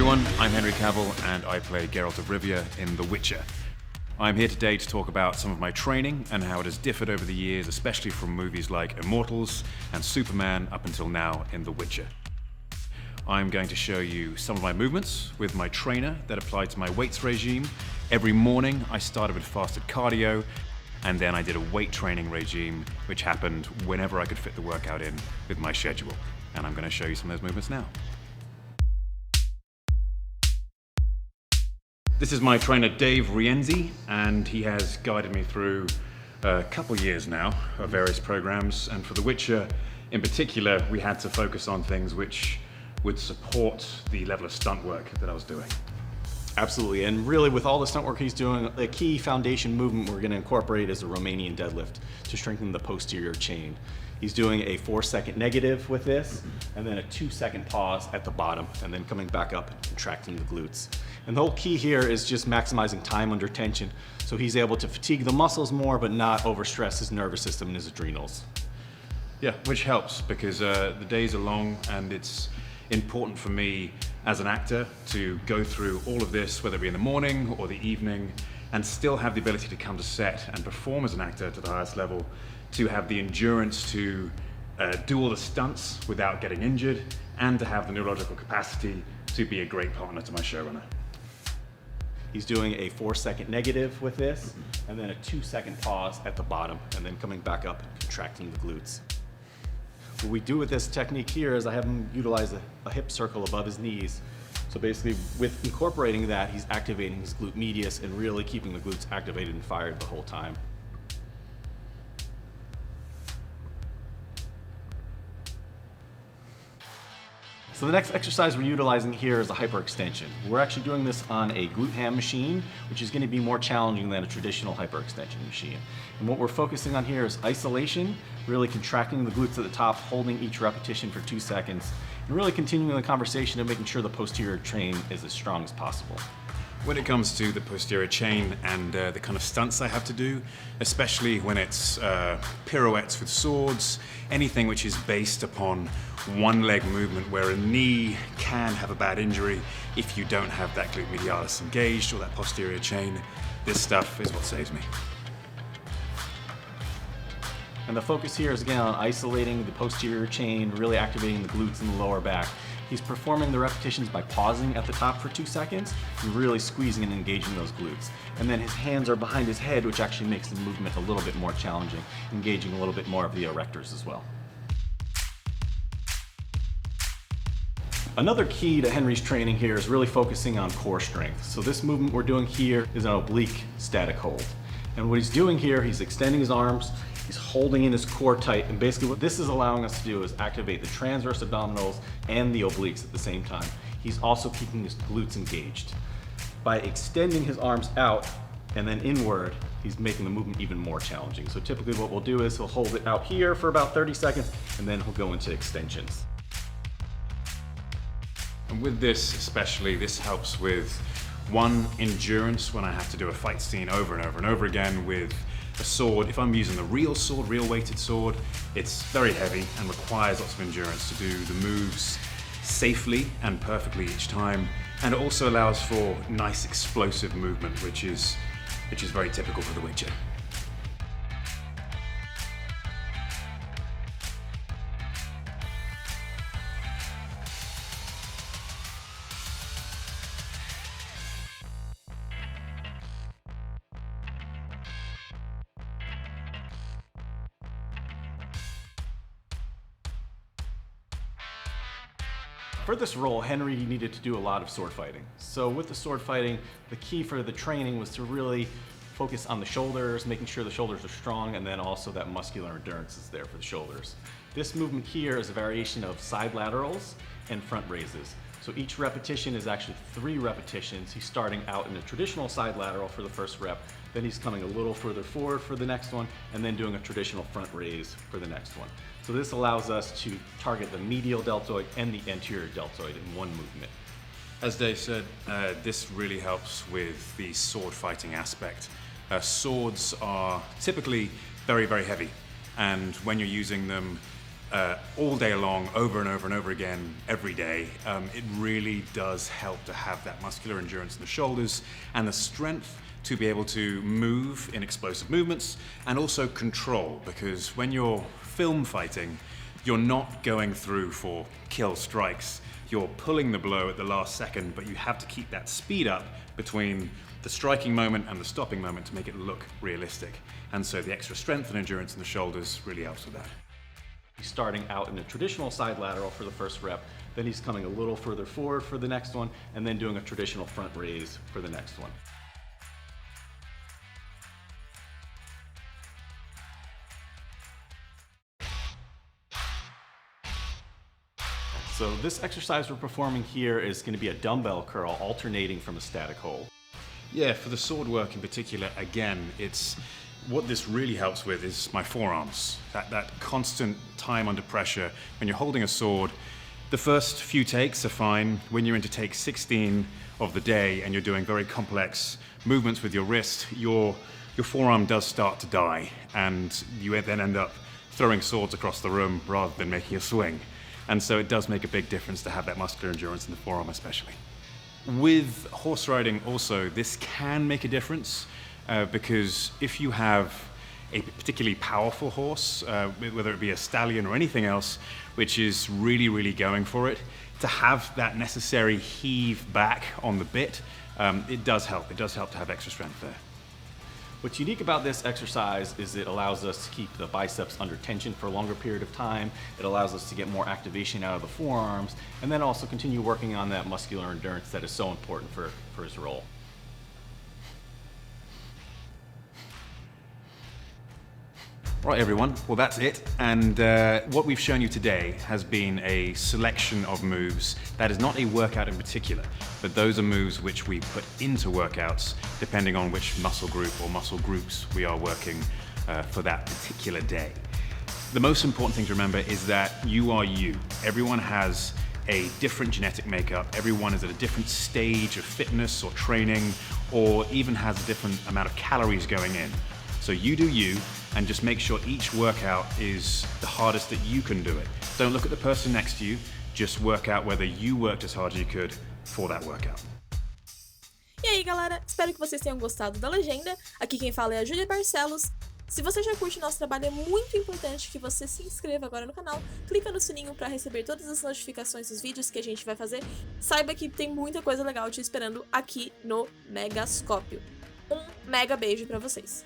everyone, I'm Henry Cavill and I play Geralt of Rivia in The Witcher. I'm here today to talk about some of my training and how it has differed over the years, especially from movies like Immortals and Superman up until now in The Witcher. I'm going to show you some of my movements with my trainer that apply to my weights regime. Every morning I started with fasted cardio and then I did a weight training regime which happened whenever I could fit the workout in with my schedule. And I'm going to show you some of those movements now. This is my trainer Dave Rienzi, and he has guided me through a couple years now of various programs, and for The Witcher in particular we had to focus on things which would support the level of stunt work that I was doing. Absolutely, and really with all the stunt work he's doing, a key foundation movement we're going to incorporate is the Romanian Deadlift to strengthen the posterior chain. He's doing a 4-second negative with this, and then a 2-second pause at the bottom, and then coming back up and contracting the glutes. And the whole key here is just maximizing time under tension, so he's able to fatigue the muscles more, but not overstress his nervous system and his adrenals. Yeah, which helps because the days are long, and it's important for me as an actor to go through all of this, whether it be in the morning or the evening, and still have the ability to come to set and perform as an actor to the highest level, to have the endurance to do all the stunts without getting injured, and to have the neurological capacity to be a great partner to my showrunner. He's doing a 4-second negative with this, and then a 2-second pause at the bottom, and then coming back up and contracting the glutes. What we do with this technique here is I have him utilize a hip circle above his knees. So basically with incorporating that, he's activating his glute medius and really keeping the glutes activated and fired the whole time. So the next exercise we're utilizing here is a hyperextension. We're actually doing this on a glute ham machine, which is going to be more challenging than a traditional hyperextension machine. And what we're focusing on here is isolation, really contracting the glutes at the top, holding each repetition for 2 seconds, and really continuing the conversation and making sure the posterior chain is as strong as possible. When it comes to the posterior chain and the kind of stunts I have to do, especially when it's pirouettes with swords, anything which is based upon one leg movement where a knee can have a bad injury if you don't have that glute medialis engaged or that posterior chain, this stuff is what saves me. And the focus here is again on isolating the posterior chain, really activating the glutes in the lower back. He's performing the repetitions by pausing at the top for 2 seconds and really squeezing and engaging those glutes. And then his hands are behind his head, which actually makes the movement a little bit more challenging, engaging a little bit more of the erectors as well. Another key to Henry's training here is really focusing on core strength. So this movement we're doing here is an oblique static hold. And what he's doing here, he's extending his arms, he's holding in his core tight, and basically what this is allowing us to do is activate the transverse abdominals and the obliques at the same time. He's also keeping his glutes engaged. By extending his arms out and then inward, he's making the movement even more challenging. So typically what we'll do is he'll hold it out here for about 30 seconds, and then he'll go into extensions. And with this especially, this helps with one, endurance when I have to do a fight scene over and over and over again with a sword. If I'm using the real sword, real weighted sword, it's very heavy and requires lots of endurance to do the moves safely and perfectly each time. And it also allows for nice explosive movement, which is very typical for The Witcher. For this role, Henry needed to do a lot of sword fighting. So with the sword fighting, the key for the training was to really focus on the shoulders, making sure the shoulders are strong, and then also that muscular endurance is there for the shoulders. This movement here is a variation of side laterals and front raises. So each repetition is actually 3 repetitions. He's starting out in a traditional side lateral for the first rep, then he's coming a little further forward for the next one, and then doing a traditional front raise for the next one. So this allows us to target the medial deltoid and the anterior deltoid in one movement. As Dave said, this really helps with the sword fighting aspect. Swords are typically very, very heavy, and when you're using them all day long, over and over and over again, every day, it really does help to have that muscular endurance in the shoulders and the strength to be able to move in explosive movements and also control, because when you're film fighting, you're not going through for kill strikes. You're pulling the blow at the last second, but you have to keep that speed up between the striking moment and the stopping moment to make it look realistic. And so the extra strength and endurance in the shoulders really helps with that. He's starting out in a traditional side lateral for the first rep, then he's coming a little further forward for the next one, and then doing a traditional front raise for the next one. So this exercise we're performing here is going to be a dumbbell curl alternating from a static hold. Yeah, for the sword work in particular, again, it's what this really helps with is my forearms. That constant time under pressure. When you're holding a sword, the first few takes are fine. When you're into take 16 of the day and you're doing very complex movements with your wrist, your forearm does start to die, and you then end up throwing swords across the room rather than making a swing. And so it does make a big difference to have that muscular endurance in the forearm especially. With horse riding also, this can make a difference because if you have a particularly powerful horse, whether it be a stallion or anything else, which is really going for it, to have that necessary heave back on the bit, it does help. It does help to have extra strength there. What's unique about this exercise is it allows us to keep the biceps under tension for a longer period of time. It allows us to get more activation out of the forearms, and then also continue working on that muscular endurance that is so important for his role. Right everyone, well that's it, and what we've shown you today has been a selection of moves. That is not a workout in particular, but those are moves which we put into workouts depending on which muscle group or muscle groups we are working for that particular day. The most important thing to remember is that you are you. Everyone has a different genetic makeup, everyone is at a different stage of fitness or training, or even has a different amount of calories going in. So you do you, and just make sure each workout is the hardest that you can do it. Don't look at the person next to you, just work out whether you worked as hard as you could for that workout. E aí galera, espero que vocês tenham gostado da legenda. Aqui quem fala é a Júlia Barcelos. Se você já curte nosso trabalho, é muito importante que você se inscreva agora no canal, clica no sininho para receber todas as notificações dos vídeos que a gente vai fazer. Saiba que tem muita coisa legal te esperando aqui no Megascópio. Um mega beijo para vocês!